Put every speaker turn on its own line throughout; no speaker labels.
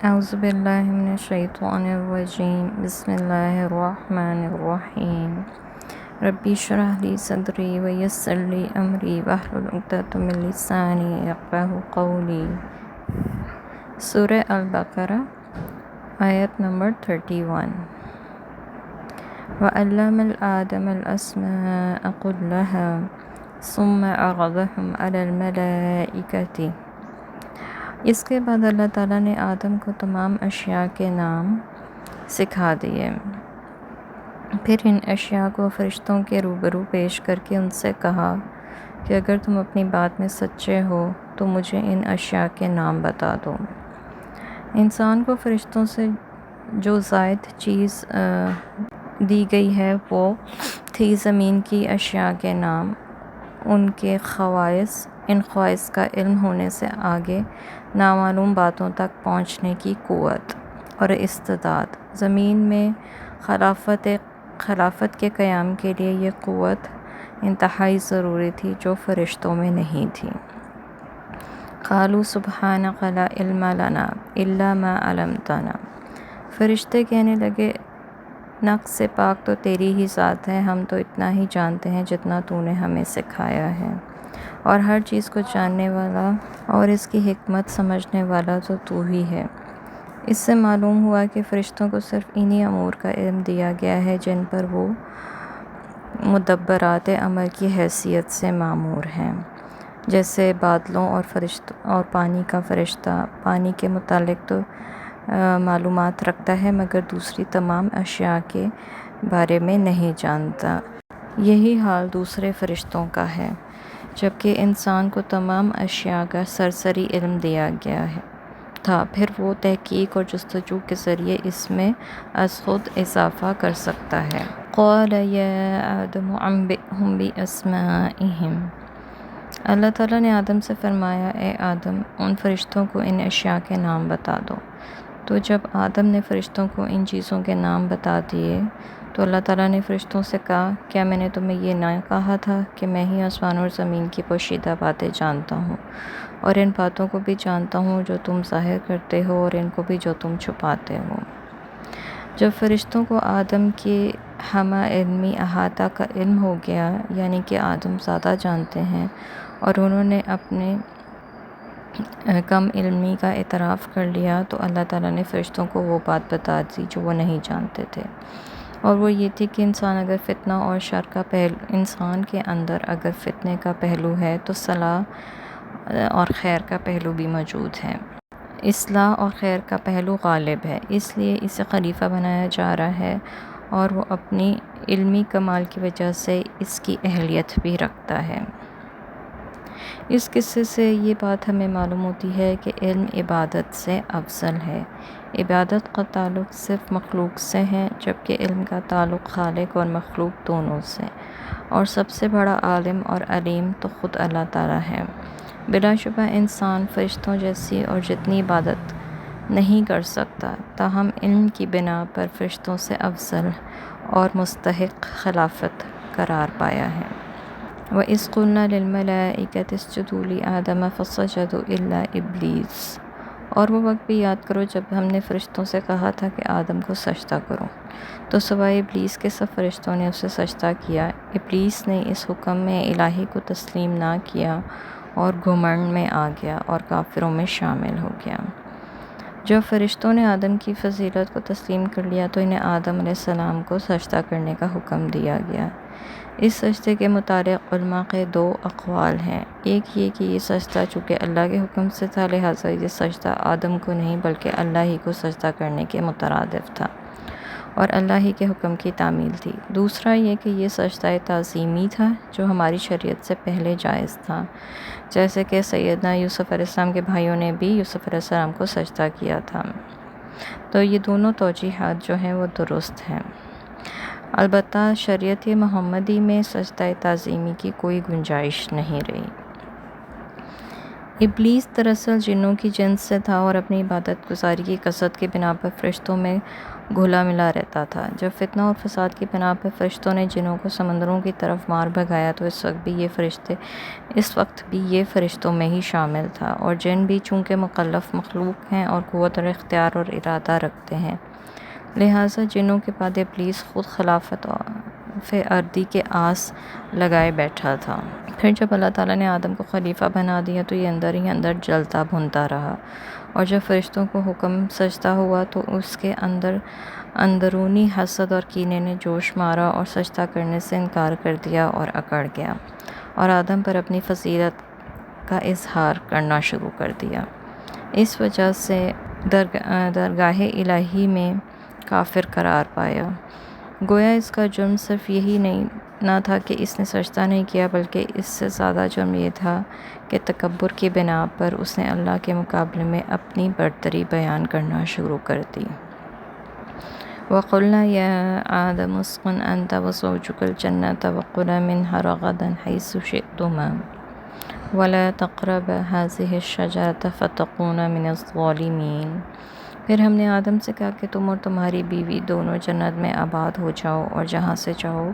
اعوذ باللہ من الشیطان الرجیم بسم اللہ الرحمن الرحیم ربی اشرح لی صدری ویسر لی امری واحلل عقدۃ من لسانی یفقہوا قولی۔ سورہ البقرہ آیت نمبر 31۔ وَعَلَّمَ آدَمَ الْأَسْمَاءَ كُلَّهَا ثُمَّ عَرَضَهُمْ عَلَى الْمَلَائِكَةِ۔ اس کے بعد اللہ تعالیٰ نے آدم کو تمام اشیاء کے نام سکھا دیے، پھر ان اشیاء کو فرشتوں کے روبرو پیش کر کے ان سے کہا کہ اگر تم اپنی بات میں سچے ہو تو مجھے ان اشیاء کے نام بتا دو۔ انسان کو فرشتوں سے جو زائد چیز دی گئی ہے وہ تھی زمین کی اشیاء کے نام، ان کے خواص، ان خواص کا علم ہونے سے آگے نامعلوم باتوں تک پہنچنے کی قوت اور استعداد۔ زمین میں خلافت کے قیام کے لیے یہ قوت انتہائی ضروری تھی جو فرشتوں میں نہیں تھی۔ قالوا سبحانک لا علم لنا الا ما علمتنا۔ فرشتے کہنے لگے نقص سے پاک تو تیری ہی ذات ہے، ہم تو اتنا ہی جانتے ہیں جتنا تو نے ہمیں سکھایا ہے، اور ہر چیز کو جاننے والا اور اس کی حکمت سمجھنے والا تو ہی ہے۔ اس سے معلوم ہوا کہ فرشتوں کو صرف انہی امور کا علم دیا گیا ہے جن پر وہ مدبرات امر کی حیثیت سے مامور ہیں، جیسے بادلوں اور پانی کا فرشتہ پانی کے متعلق تو معلومات رکھتا ہے مگر دوسری تمام اشیاء کے بارے میں نہیں جانتا۔ یہی حال دوسرے فرشتوں کا ہے، جبکہ انسان کو تمام اشیاء کا سرسری علم دیا گیا تھا، پھر وہ تحقیق اور جستجو کے ذریعے اس میں از خود اضافہ کر سکتا ہے۔ قال یا آدم انبئہم باسمائہم۔ اللہ تعالیٰ نے آدم سے فرمایا اے آدم ان فرشتوں کو ان اشیاء کے نام بتا دو۔ تو جب آدم نے فرشتوں کو ان چیزوں کے نام بتا دیے تو اللہ تعالیٰ نے فرشتوں سے کہا کیا میں نے تمہیں یہ نہ کہا تھا کہ میں ہی آسمان اور زمین کی پوشیدہ باتیں جانتا ہوں، اور ان باتوں کو بھی جانتا ہوں جو تم ظاہر کرتے ہو اور ان کو بھی جو تم چھپاتے ہو۔ جب فرشتوں کو آدم کے ہمہ علمی احاطہ کا علم ہو گیا، یعنی کہ آدم زیادہ جانتے ہیں، اور انہوں نے اپنے کم علمی کا اعتراف کر لیا، تو اللہ تعالیٰ نے فرشتوں کو وہ بات بتا دی جو وہ نہیں جانتے تھے، اور وہ یہ تھی کہ انسان کے اندر اگر فتنے کا پہلو ہے تو صلاح اور خیر کا پہلو بھی موجود ہے۔ اصلاح اور خیر کا پہلو غالب ہے، اس لیے اسے خلیفہ بنایا جا رہا ہے، اور وہ اپنی علمی کمال کی وجہ سے اس کی اہلیت بھی رکھتا ہے۔ اس قصے سے یہ بات ہمیں معلوم ہوتی ہے کہ علم عبادت سے افضل ہے۔ عبادت کا تعلق صرف مخلوق سے ہے، جبکہ علم کا تعلق خالق اور مخلوق دونوں سے، اور سب سے بڑا عالم اور علیم تو خود اللہ تعالیٰ ہے۔ بلا شبہ انسان فرشتوں جیسی اور جتنی عبادت نہیں کر سکتا، تاہم علم کی بنا پر فرشتوں سے افضل اور مستحق خلافت قرار پایا ہے۔ وَإِذْ قُلْنَا لِلْمَلَائِكَةِ اسْجُدُوا لِآدَمَ فَسَجَدُوا إِلَّا إِبْلِيسَ۔ اور وہ وقت بھی یاد کرو جب ہم نے فرشتوں سے کہا تھا کہ آدم کو سجدہ کرو، تو سوائے ابلیس کے سب فرشتوں نے اسے سجدہ کیا۔ ابلیس نے اس حکم میں الہی کو تسلیم نہ کیا اور گھمنڈ میں آ گیا اور کافروں میں شامل ہو گیا۔ جب فرشتوں نے آدم کی فضیلت کو تسلیم کر لیا تو انہیں آدم علیہ السلام کو سجدہ کرنے کا حکم دیا گیا۔ اس سجدے کے متعلق علماء کے دو اقوال ہیں، ایک یہ کہ یہ سجدہ چونکہ اللہ کے حکم سے تھا لہٰذا یہ سجدہ آدم کو نہیں بلکہ اللہ ہی کو سجدہ کرنے کے مترادف تھا اور اللہ ہی کے حکم کی تعمیل تھی۔ دوسرا یہ کہ یہ سجدہ تعظیمی تھا جو ہماری شریعت سے پہلے جائز تھا، جیسے کہ سیدنا یوسف علیہ السلام کے بھائیوں نے بھی یوسف علیہ السلام کو سجدہ کیا تھا۔ تو یہ دونوں توجیحات جو ہیں وہ درست ہیں، البتہ شریعت محمدی میں سجدہ تعظیمی کی کوئی گنجائش نہیں رہی۔ ابلیس دراصل جنوں کی جنس سے تھا اور اپنی عبادت گزاری کی کثرت کی بنا پر فرشتوں میں گھلا ملا رہتا تھا۔ جب فتنہ اور فساد کی بنا پر فرشتوں نے جنوں کو سمندروں کی طرف مار بھگایا تو اس وقت بھی یہ فرشتوں میں ہی شامل تھا، اور جن بھی چونکہ مکلف مخلوق ہیں اور قوت اور اختیار اور ارادہ رکھتے ہیں، لہٰذا جنوں کے بعد ابلیس خود خلافت ارضی کے آس لگائے بیٹھا تھا۔ پھر جب اللہ تعالیٰ نے آدم کو خلیفہ بنا دیا تو یہ اندر ہی اندر جلتا بھنتا رہا، اور جب فرشتوں کو حکم سجدہ ہوا تو اس کے اندرونی حسد اور کینے نے جوش مارا اور سجدہ کرنے سے انکار کر دیا اور اکڑ گیا، اور آدم پر اپنی فضیلت کا اظہار کرنا شروع کر دیا۔ اس وجہ سے درگاہ الہی میں کافر قرار پایا۔ گویا اس کا جرم صرف یہی نہ تھا کہ اس نے سجدہ نہیں کیا، بلکہ اس سے زیادہ جرم یہ تھا کہ تکبر کی بنا پر اس نے اللہ کے مقابلے میں اپنی برتری بیان کرنا شروع کر دی۔ وَقُلْنَا يَا آدَمُ اسْكُنْ أَنْتَ وَزَوْجُكَ الْجَنَّةَ وَكُلَا مِنْهَا رَغَدًا حَيْثُ شِئْتُمَا وَلَا تَقْرَبَا هَٰذِهِ الشَّجَرَةَ فَتَكُونَا مِنَ الظَّالِمِينَ۔ پھر ہم نے آدم سے کہا کہ تم اور تمہاری بیوی دونوں جنت میں آباد ہو جاؤ اور جہاں سے چاہو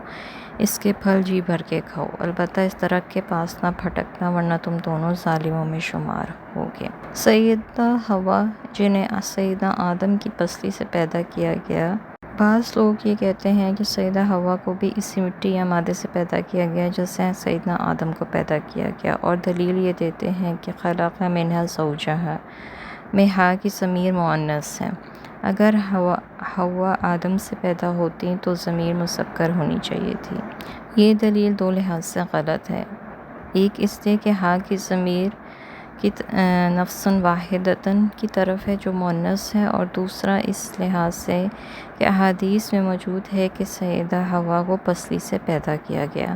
اس کے پھل جی بھر کے کھاؤ، البتہ اس درخت کے پاس نہ پھٹکنا ورنہ تم دونوں ظالموں میں شمار ہوگے۔ سیدہ حوا جنہیں سیدنا آدم کی پسلی سے پیدا کیا گیا، بعض لوگ یہ کہتے ہیں کہ سیدہ حوا کو بھی اسی مٹی یا مادے سے پیدا کیا گیا جس سے سیدنا آدم کو پیدا کیا گیا، اور دلیل یہ دیتے ہیں کہ خلق منہا زوجہا میں ہا کی ضمیر مؤنث ہے۔ اگر حوا آدم سے پیدا ہوتی تو ضمیر مذکر ہونی چاہیے تھی۔ یہ دلیل دو لحاظ سے غلط ہے، ایک اس لیے کہ ہا کی ضمیر کی نفس واحدۃ کی طرف ہے جو مؤنث ہے، اور دوسرا اس لحاظ سے کہ احادیث میں موجود ہے کہ سیدہ حوا کو پسلی سے پیدا کیا گیا،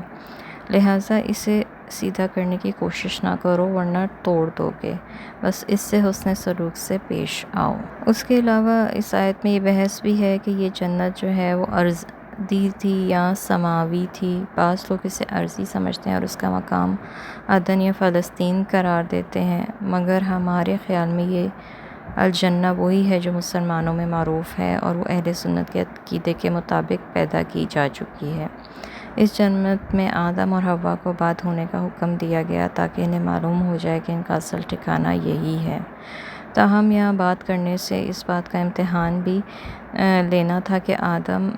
لہٰذا اسے سیدھا کرنے کی کوشش نہ کرو ورنہ توڑ دو گے، بس اس سے حسن سلوک سے پیش آؤ۔ اس کے علاوہ اس آیت میں یہ بحث بھی ہے کہ یہ جنت جو ہے وہ ارضی تھی یا سماوی تھی۔ بعض لوگ اسے ارضی سمجھتے ہیں اور اس کا مقام عدن یا فلسطین قرار دیتے ہیں، مگر ہمارے خیال میں یہ الجنہ وہی ہے جو مسلمانوں میں معروف ہے اور وہ اہل سنت کے عقیدے کے مطابق پیدا کی جا چکی ہے۔ اس جنت میں آدم اور حوا کو آباد ہونے کا حکم دیا گیا تاکہ انہیں معلوم ہو جائے کہ ان کا اصل ٹھکانہ یہی ہے۔ تاہم یہاں آباد کرنے سے اس بات کا امتحان بھی لینا تھا کہ آدم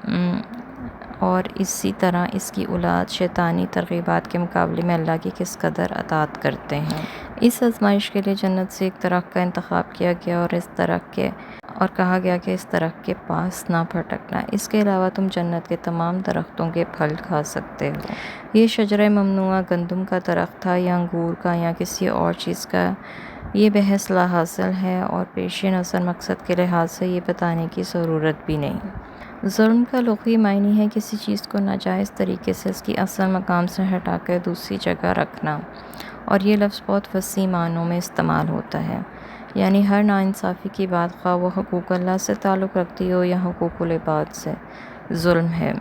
اور اسی طرح اس کی اولاد شیطانی ترغیبات کے مقابلے میں اللہ کی کس قدر اطاعت کرتے ہیں۔ اس آزمائش کے لیے جنت سے ایک درخت کا انتخاب کیا گیا اور کہا گیا کہ اس درخت کے پاس نہ پھٹکنا، اس کے علاوہ تم جنت کے تمام درختوں کے پھل کھا سکتے ہو۔ یہ شجرہ ممنوعہ گندم کا درخت تھا یا انگور کا یا کسی اور چیز کا، یہ بحث لا حاصل ہے اور پیش نظر مقصد کے لحاظ سے یہ بتانے کی ضرورت بھی نہیں۔ ظلم کا لغوی معنی ہے کسی چیز کو ناجائز طریقے سے اس کی اصل مقام سے ہٹا کر دوسری جگہ رکھنا، اور یہ لفظ بہت وسیع معنوں میں استعمال ہوتا ہے، یعنی ہر ناانصافی کی بات خواہ وہ حقوق اللہ سے تعلق رکھتی ہو یا حقوق العباد سے، ظلم ہے۔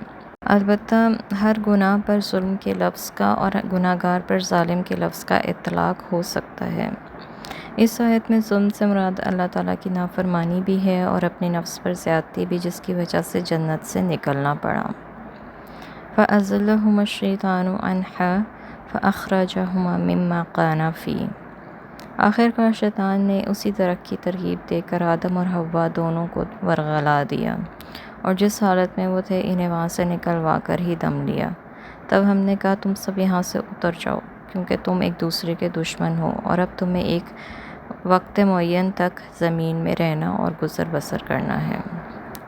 البتہ ہر گناہ پر ظلم کے لفظ کا اور گناہ گار پر ظالم کے لفظ کا اطلاق ہو سکتا ہے۔ اس آیت میں ظلم سے مراد اللہ تعالیٰ کی نافرمانی بھی ہے اور اپنے نفس پر زیادتی بھی، جس کی وجہ سے جنت سے نکلنا پڑا۔ فَأَزَلَّهُمَا الشَّيْطَانُ عَنْهَا فَأَخْرَجَهُمَا مِمَّا كَانَا فِيهِ۔ آخرکار شیطان نے اسی درخت کی ترغیب دے کر آدم اور حوا دونوں کو ورغلا دیا، اور جس حالت میں وہ تھے انہیں وہاں سے نکلوا کر ہی دم لیا۔ تب ہم نے کہا تم سب یہاں سے اتر جاؤ کیونکہ تم ایک دوسرے کے دشمن ہو، اور اب تمہیں ایک وقت معین تک زمین میں رہنا اور گزر بسر کرنا ہے۔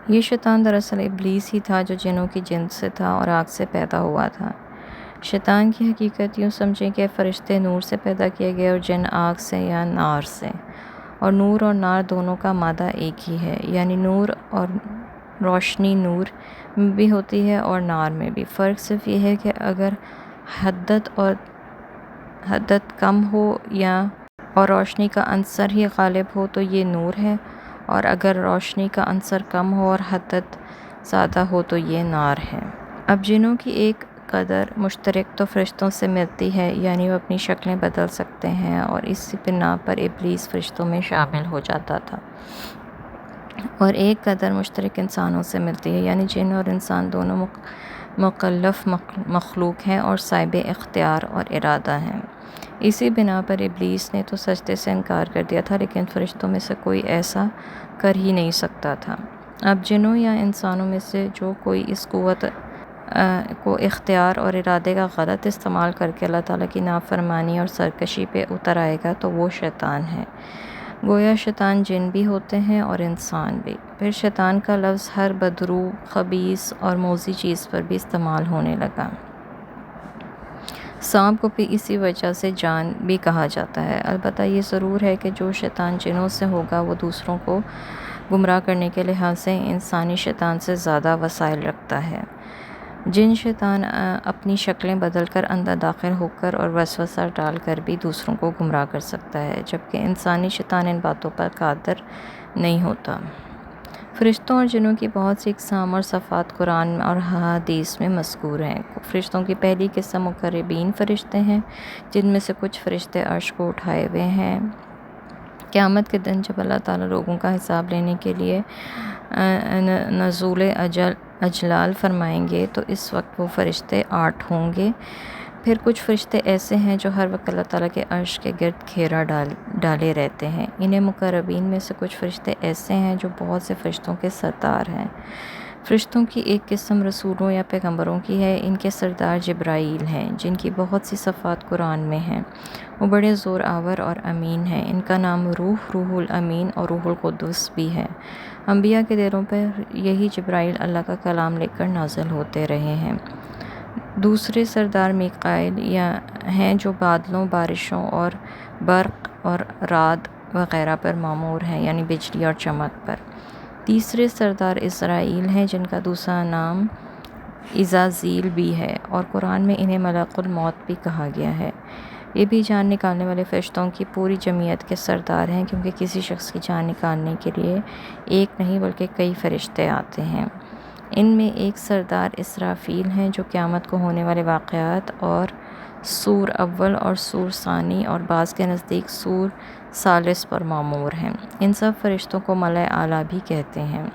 یہ شیطان دراصل ابلیس ہی تھا جو جنوں کی جنس سے تھا اور آگ سے پیدا ہوا تھا۔ شیطان کی حقیقت یوں سمجھیں کہ فرشتے نور سے پیدا کیے گئے اور جن آگ سے یا نار سے، اور نور اور نار دونوں کا مادہ ایک ہی ہے، یعنی نور اور روشنی نور میں بھی ہوتی ہے اور نار میں بھی، فرق صرف یہ ہے کہ اگر حدت کم ہو اور روشنی کا عنصر ہی غالب ہو تو یہ نور ہے، اور اگر روشنی کا عنصر کم ہو اور حدت زیادہ ہو تو یہ نار ہے۔ اب جنوں کی ایک قدر مشترک تو فرشتوں سے ملتی ہے، یعنی وہ اپنی شکلیں بدل سکتے ہیں، اور اسی بنا پر ابلیس فرشتوں میں شامل ہو جاتا تھا، اور ایک قدر مشترک انسانوں سے ملتی ہے، یعنی جن اور انسان دونوں مکلف مخلوق ہیں اور صاحب اختیار اور ارادہ ہیں۔ اسی بنا پر ابلیس نے تو سجدے سے انکار کر دیا تھا، لیکن فرشتوں میں سے کوئی ایسا کر ہی نہیں سکتا تھا۔ اب جنوں یا انسانوں میں سے جو کوئی اس قوت کو اختیار اور ارادے کا غلط استعمال کر کے اللہ تعالیٰ کی نافرمانی اور سرکشی پہ اتر آئے گا تو وہ شیطان ہے۔ گویا شیطان جن بھی ہوتے ہیں اور انسان بھی۔ پھر شیطان کا لفظ ہر بدرو، خبیث اور موذی چیز پر بھی استعمال ہونے لگا۔ سانپ کو بھی اسی وجہ سے جان بھی کہا جاتا ہے۔ البتہ یہ ضرور ہے کہ جو شیطان جنوں سے ہوگا وہ دوسروں کو گمراہ کرنے کے لحاظ سے انسانی شیطان سے زیادہ وسائل رکھتا ہے۔ جن شیطان اپنی شکلیں بدل کر اندر داخل ہو کر اور وسوسہ ڈال کر بھی دوسروں کو گمراہ کر سکتا ہے، جبکہ انسانی شیطان ان باتوں پر قادر نہیں ہوتا۔ فرشتوں اور جنوں کی بہت سی اقسام اور صفات قرآن اور حدیث میں مذکور ہیں۔ فرشتوں کی پہلی قسم مقربین فرشتے ہیں، جن میں سے کچھ فرشتے عرش کو اٹھائے ہوئے ہیں۔ قیامت کے دن جب اللہ تعالیٰ لوگوں کا حساب لینے کے لیے نزول اجلال فرمائیں گے تو اس وقت وہ فرشتے 8 ہوں گے۔ پھر کچھ فرشتے ایسے ہیں جو ہر وقت اللہ تعالیٰ کے عرش کے گرد گھیرا ڈالے رہتے ہیں۔ انہیں مقربین میں سے کچھ فرشتے ایسے ہیں جو بہت سے فرشتوں کے سردار ہیں۔ فرشتوں کی ایک قسم رسولوں یا پیغمبروں کی ہے۔ ان کے سردار جبرائیل ہیں، جن کی بہت سی صفات قرآن میں ہیں۔ وہ بڑے زور آور اور امین ہیں۔ ان کا نام روح الامین اور روح القدس بھی ہے۔ انبیاء کے دلوں پر یہی جبرائیل اللہ کا کلام لے کر نازل ہوتے رہے ہیں۔ دوسرے سردار میکائیل ہیں جو بادلوں، بارشوں اور برق اور رعد وغیرہ پر مامور ہیں، یعنی بجلی اور چمک پر۔ تیسرے سردار اسرائیل ہیں، جن کا دوسرا نام عزازیل بھی ہے، اور قرآن میں انہیں ملک الموت بھی کہا گیا ہے۔ یہ بھی جان نکالنے والے فرشتوں کی پوری جمعیت کے سردار ہیں، کیونکہ کسی شخص کی جان نکالنے کے لیے ایک نہیں بلکہ کئی فرشتے آتے ہیں۔ ان میں ایک سردار اسرافیل ہیں جو قیامت کو ہونے والے واقعات اور سور اول اور سور ثانی اور بعض کے نزدیک سور ثالث پر مامور ہیں۔ ان سب فرشتوں کو ملائے اعلیٰ بھی کہتے ہیں۔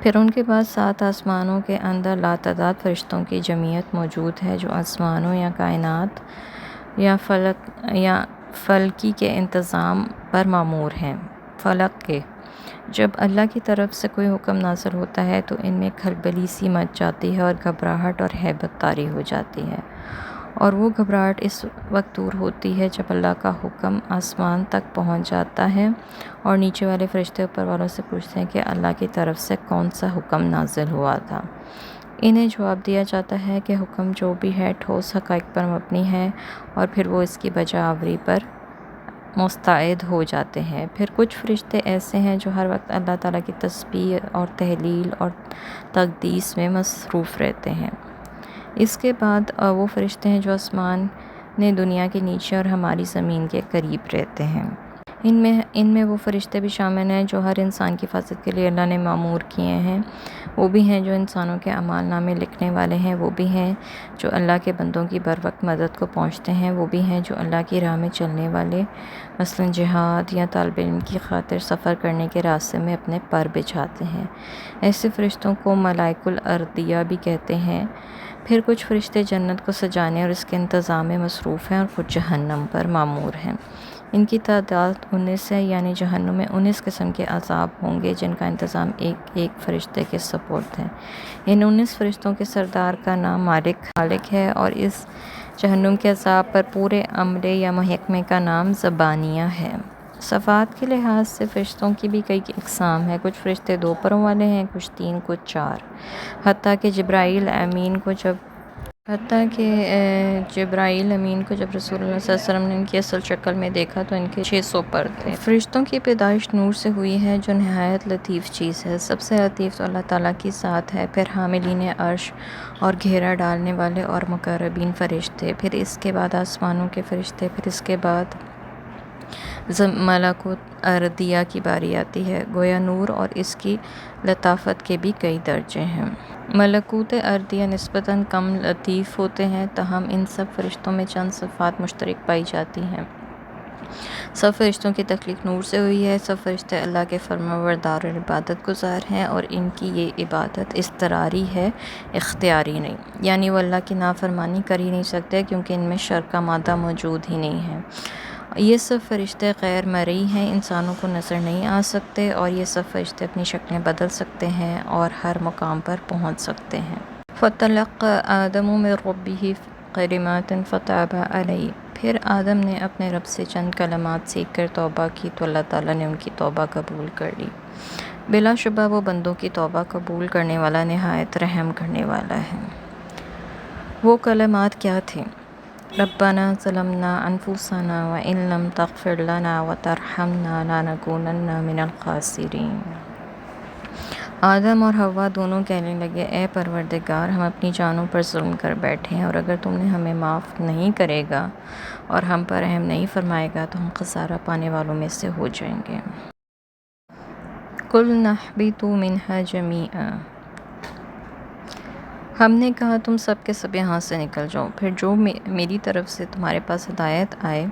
پھر ان کے بعد 7 آسمانوں کے اندر لاتعداد فرشتوں کی جمعیت موجود ہے جو آسمانوں یا کائنات یا فلکی کے انتظام پر مامور ہیں۔ فلک کے جب اللہ کی طرف سے کوئی حکم نازل ہوتا ہے تو ان میں کھلبلی سی مچ جاتی ہے اور گھبراہٹ اور ہیبت طاری ہو جاتی ہے، اور وہ گھبراہٹ اس وقت دور ہوتی ہے جب اللہ کا حکم آسمان تک پہنچ جاتا ہے اور نیچے والے فرشتے اوپر والوں سے پوچھتے ہیں کہ اللہ کی طرف سے کون سا حکم نازل ہوا تھا۔ انہیں جواب دیا جاتا ہے کہ حکم جو بھی ہے ٹھوس حقائق پر مبنی ہے، اور پھر وہ اس کی بجا آوری پر مستعد ہو جاتے ہیں۔ پھر کچھ فرشتے ایسے ہیں جو ہر وقت اللہ تعالیٰ کی تسبیح اور تحلیل اور تقدیس میں مصروف رہتے ہیں۔ اس کے بعد وہ فرشتے ہیں جو آسمان دنیا کے نیچے اور ہماری زمین کے قریب رہتے ہیں۔ ان میں وہ فرشتے بھی شامل ہیں جو ہر انسان کی حفاظت کے لیے اللہ نے مامور کیے ہیں۔ وہ بھی ہیں جو انسانوں کے اعمال نامے لکھنے والے ہیں۔ وہ بھی ہیں جو اللہ کے بندوں کی بر وقت مدد کو پہنچتے ہیں۔ وہ بھی ہیں جو اللہ کی راہ میں چلنے والے، مثلاً جہاد یا طالب علم کی خاطر سفر کرنے کے راستے میں اپنے پر بچھاتے ہیں۔ ایسے فرشتوں کو ملائک الارضیہ بھی کہتے ہیں۔ پھر کچھ فرشتے جنت کو سجانے اور اس کے انتظام میں مصروف ہیں، اور کچھ جہنم پر مامور ہیں۔ ان کی تعداد 19 ہے، یعنی جہنم میں 19 قسم کے عذاب ہوں گے جن کا انتظام ایک فرشتے کے سپرد ہے۔ ان 19 فرشتوں کے سردار کا نام مالک ہے، اور اس جہنم کے عذاب پر پورے عملے یا محکمے کا نام زبانیہ ہے۔ صفات کے لحاظ سے فرشتوں کی بھی کئی اقسام ہیں۔ کچھ فرشتے 2 پروں والے ہیں، کچھ 3، کچھ 4۔ حتیٰ کہ جبرائیل امین کو جب رسول اللہ صلی اللہ علیہ وسلم نے ان کی اصل شکل میں دیکھا تو ان کے 600 پر تھے۔ فرشتوں کی پیدائش نور سے ہوئی ہے جو نہایت لطیف چیز ہے۔ سب سے لطیف تو اللہ تعالیٰ کی ذات ہے، پھر حاملین عرش اور گھیرا ڈالنے والے اور مقربین فرشتے، پھر اس کے بعد آسمانوں کے فرشتے، پھر اس کے بعد ملکوت ارضیہ کی باری آتی ہے، گویا نور اور اس کی لطافت کے بھی کئی درجے ہیں۔ ملکوت ارضیہ نسبتاً کم لطیف ہوتے ہیں، تاہم ان سب فرشتوں میں چند صفات مشترک پائی جاتی ہیں۔ سب فرشتوں کی تخلیق نور سے ہوئی ہے، سب فرشتے اللہ کے فرمانبردار اور عبادت گزار ہیں، اور ان کی یہ عبادت اضطراری ہے، اختیاری نہیں، یعنی وہ اللہ کی نافرمانی کر ہی نہیں سکتے کیونکہ ان میں شر کا مادہ موجود ہی نہیں ہے۔ یہ سب فرشتے غیر مرئی ہیں، انسانوں کو نظر نہیں آ سکتے، اور یہ سب فرشتے اپنی شکلیں بدل سکتے ہیں اور ہر مقام پر پہنچ سکتے ہیں۔ فَتَلَقَّىٰ آدَمُ مِن رَّبِّهِ كَلِمَاتٍ فَتَابَ عَلَيْهِ، پھر آدم نے اپنے رب سے چند کلمات سیکھ کر توبہ کی تو اللہ تعالیٰ نے ان کی توبہ قبول کر لی۔ بلا شبہ وہ بندوں کی توبہ قبول کرنے والا، نہایت رحم کرنے والا ہے۔ وہ کلمات کیا تھیں؟ ربنا ظلمنا انفسنا وان لم تغفر لنا وترحمنا لنکونن من الخاسرین۔ آدم اور حوا دونوں کہنے لگے، اے پروردگار، ہم اپنی جانوں پر ظلم کر بیٹھے ہیں، اور اگر تم نے ہمیں معاف نہیں کرے گا اور ہم پر رحم نہیں فرمائے گا تو ہم خسارہ پانے والوں میں سے ہو جائیں گے۔ قُلْنَا اهْبِطُوا مِنْهَا جَمِيعًا، ہم نے کہا تم سب کے سب یہاں سے نکل جاؤ، پھر جو میری طرف سے تمہارے پاس ہدایت آئے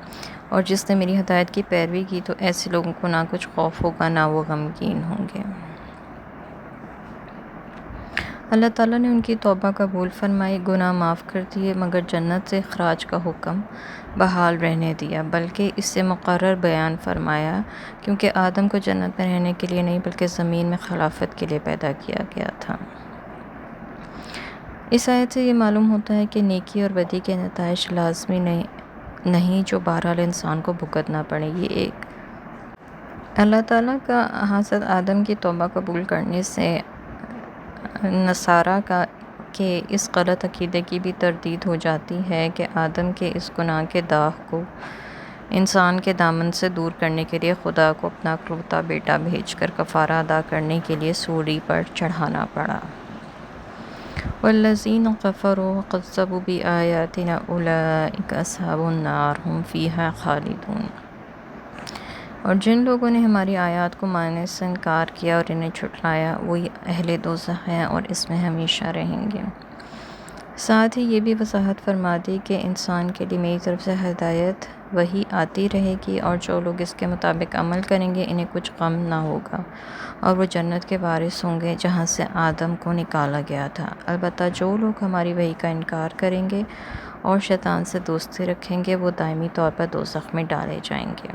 اور جس نے میری ہدایت کی پیروی کی تو ایسے لوگوں کو نہ کچھ خوف ہوگا نہ وہ غمگین ہوں گے۔ اللہ تعالیٰ نے ان کی توبہ قبول فرمائی، گناہ معاف کر دیے، مگر جنت سے اخراج کا حکم بحال رہنے دیا، بلکہ اس سے مقرر بیان فرمایا کیونکہ آدم کو جنت میں رہنے کے لیے نہیں بلکہ زمین میں خلافت کے لیے پیدا کیا گیا تھا۔ اس آیت سے یہ معلوم ہوتا ہے کہ نیکی اور بدی کے نتائج لازمی نہیں جو بہرحال انسان کو بھگتنا پڑے۔ یہ ایک اللہ تعالیٰ کا حضرت آدم کی توبہ قبول کرنے سے نصارہ کے اس غلط عقیدے کی بھی تردید ہو جاتی ہے کہ آدم کے اس گناہ کے داغ کو انسان کے دامن سے دور کرنے کے لیے خدا کو اپنا اکلوتا بیٹا بھیج کر کفارہ ادا کرنے کے لیے سولی پر چڑھانا پڑا۔ وَالَّذِينَ كَفَرُوا وَكَذَّبُوا بِآيَاتِنَا أُولَٰئِكَ أَصْحَابُ النَّارِ هُمْ فِيهَا خَالِدُونَ، اور جن لوگوں نے ہماری آیات کو ماننے سے انکار کیا اور انہیں جھٹلایا، وہی اہل دوزخ ہیں اور اس میں ہمیشہ رہیں گے۔ ساتھ ہی یہ بھی وضاحت فرما دی کہ انسان کے لیے میری طرف سے ہدایت وہی آتی رہے گی، اور جو لوگ اس کے مطابق عمل کریں گے انہیں کچھ غم نہ ہوگا، اور وہ جنت کے وارث ہوں گے جہاں سے آدم کو نکالا گیا تھا۔ البتہ جو لوگ ہماری وحی کا انکار کریں گے اور شیطان سے دوستی رکھیں گے وہ دائمی طور پر دوزخ میں ڈالے جائیں گے۔